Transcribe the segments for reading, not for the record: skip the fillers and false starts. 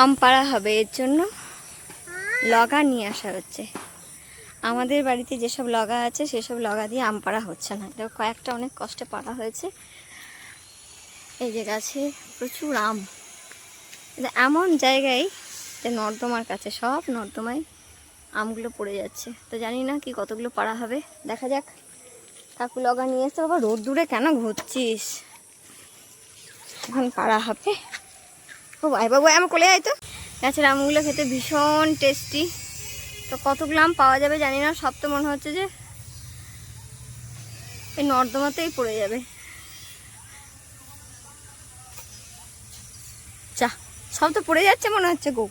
আম পাড়া হবে, এর জন্য লগা নিয়ে আসা হচ্ছে। আমাদের বাড়িতে যেসব লগা আছে সেসব লগা দিয়ে আম পাড়া হচ্ছে না, এটা কয়েকটা অনেক কষ্টে পাড়া হয়েছে। এই যে গাছে প্রচুর আম, এমন জায়গায় যে নর্দমার কাছে, সব নর্দমায় আমগুলো পড়ে যাচ্ছে। তো জানি না কি কতগুলো পাড়া হবে, দেখা যাক। কাকু লগা নিয়ে এসে, বাবা রোদ দূরে কেন ঘুরছিস, এখন পাড়া হবে। ও ভাই বাবু আম কোলে আয় তো। গাছের আমগুলো খেতে ভীষণ টেস্টি। তো কতগুলো আম পাওয়া যাবে জানি না, সব তো মনে হচ্ছে যে এই নর্দমাতেই পড়ে যাবে। যা, সব তো পড়ে যাচ্ছে মনে হচ্ছে গো।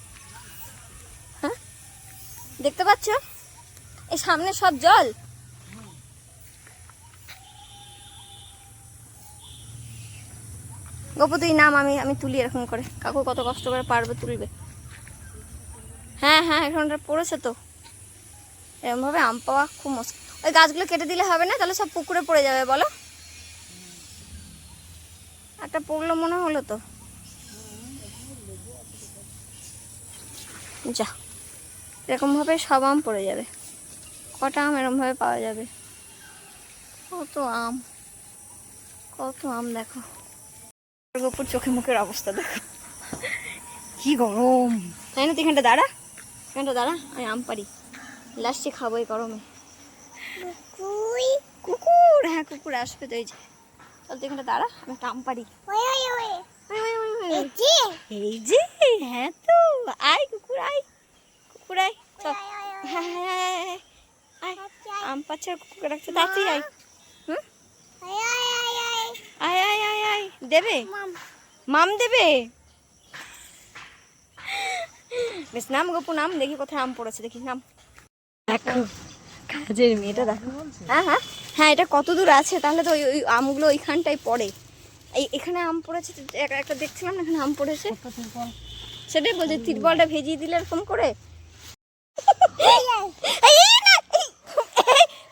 হ্যাঁ দেখতে পাচ্ছ এই সামনে সব জল। গপু তুই নাম, আমি তুলি এরকম করে। কাকু কত কষ্ট করে পারবে, তুলবে। হ্যাঁ হ্যাঁ এখন পড়েছে তো, এরকমভাবে আম পাওয়া খুব মুশকিল। ওই গাছগুলো কেটে দিলে হবে না, তাহলে সব পুকুরে পড়ে যাবে বলো। একটা পড়লো মনে হলো তো। যা, এরকমভাবে সব আম পড়ে যাবে। কটা আম এরকমভাবে পাওয়া যাবে? কত আম, কত আম দেখো। গপুর চোখে মুখের অবস্থা দেখো, কি গরম। তাই না? তুই এখানটা দাঁড়া, এখানটা দাঁড়া, আমি আম পারি, লাস্টে খাবো এই গরমে। কুকুর, হ্যাঁ কুকুর আসবে তো। এই যে চল তুই এখানটা দাঁড়া, আমি একটা আম পারি। এই যে, হ্যাঁ তো, আয় কুকুর আয়, কুকুর আয়, চল। হ্যাঁ হ্যাঁ আয়, আম পাচ্ছে আর কুকুর রাখছে, তাড়াতাড়ি আয়। হুম, আয় আয় আয় আয়, দেবে মাম দেবে। বেশ নাম গপু নাম, দেখি কোথায় আম পড়েছে, দেখি নাম। দেখো কাজের মেয়েটা দেখো। হ্যাঁ হ্যাঁ হ্যাঁ, এটা কত দূর আছে তাহলে? তো ওই আমগুলো ওইখানটায় পড়ে। এখানে আম পড়েছে, একটা দেখছিলাম না এখানে আম পড়েছে, সেটাই বলছি। তিরপলটা ভেজিয়ে দিলে এরকম করে।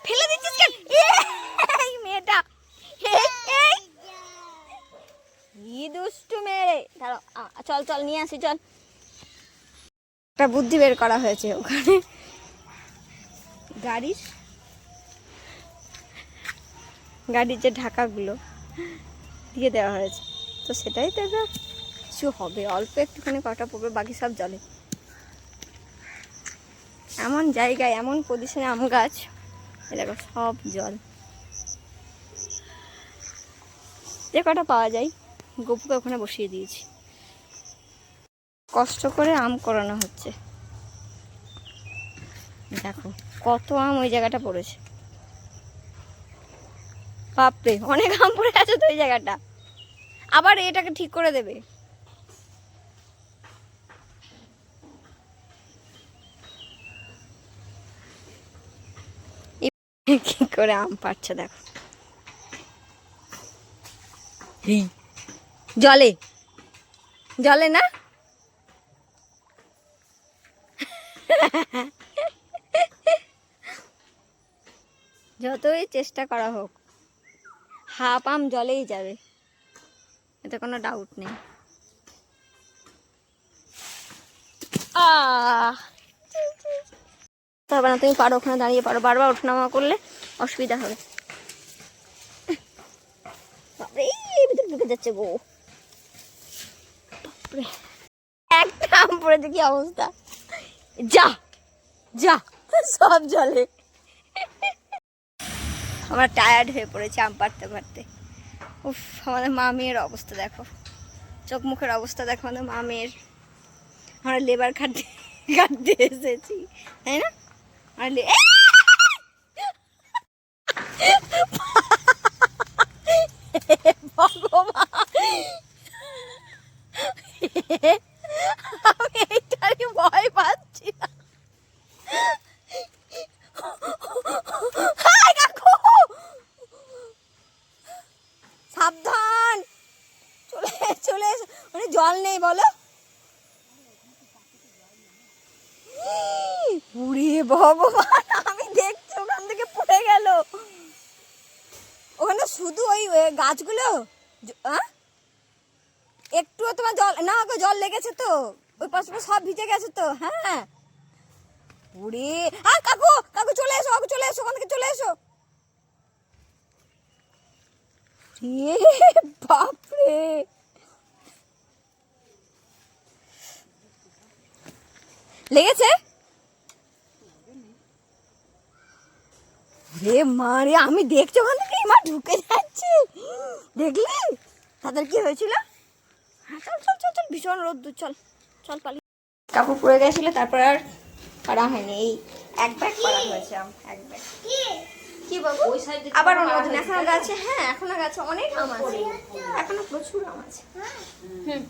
ফেলে দিচ্ছিস কেন মেয়েটা, কি দুষ্টু মেয়ে। দাঁড়াও, চল চল নিয়ে আসি চল। একটা বুদ্ধি বের করা হয়েছে, ওখানে গাড়ির যে ঢাকাগুলো দিয়ে দেওয়া হয়েছে, তো সেটাই তো এবার কিছু হবে, অল্প একটুখানি কটা পড়বে, বাকি সব জলে। এমন জায়গায় এমন পজিশনে আম গাছ, দেখো সব জল। যে কটা পাওয়া যায় গপুকে ওখানে বসিয়ে দিয়েছি, কষ্ট করে আম করানো হচ্ছে। দেখো কত আম ওই জায়গাটা পড়েছে, বাপরে অনেক আম পড়ে আছে তো ওই জায়গাটা। আবার এটাকে ঠিক করে দেবে। কি করে আম পাচ্ছে দেখো, জলে জলে না। যতই চেষ্টা করা হোক হাফ আম জলেই যাবে, এতে কোনো ডাউট নেই। তবে না, তুমি পারো, ওখানে দাঁড়িয়ে পারো, বারবার ওঠানামা করলে অসুবিধা হবে। বাপরে ভিতরে ঢুকে যাচ্ছে গো, বাপরে একটা আম পড়েছে, কি অবস্থা। যা যা, সব জলে। আমরা টায়ার্ড হয়ে পড়েছি আম পাড়তে পারতে। উফ, আমাদের মা মেয়ের অবস্থা দেখো, চোখ মুখের অবস্থা দেখো আমাদের মা মেয়ের। আমরা লেবার খাটতে খাটতে এসেছি, তাই না? আর আমি এইটারই ভয় পাচ্ছি না। সাবধান, চলে চলে, মানে জল নেই বলো। উড়ে ভগবান, আমি দেখছি ওখান থেকে পড়ে গেল। ওখানে শুধু ওই গাছগুলো, একটুও তোমার জল না গো, জল লেগেছে তো, ওই পাশটা সব ভিজে গেছে তো। হ্যাঁ ওরে কাকু কাকু চলে এসো, কাকু চলে এসো, ওখান থেকে চলে এসো। বাপরে লেগেছে রে মা রে, আমি দেখছি ওখান থেকে মা ঢুকে যাচ্ছে, দেখলি তাদের কি হয়েছিল? হ্যাঁ চল চল চল চল, ভীষণ রোদ্দুর, চল চল পালি। কাপড় পরে গেছিল, তারপর আর করা হয়নি। এই এক ব্যাগ করা হয়েছে এক ব্যাগ। কি বাবু? আবার অন্যদিন এখনো গাছে, হ্যাঁ এখনো গাছে অনেক আম আছে, এখনো প্রচুর আম আছে। হুম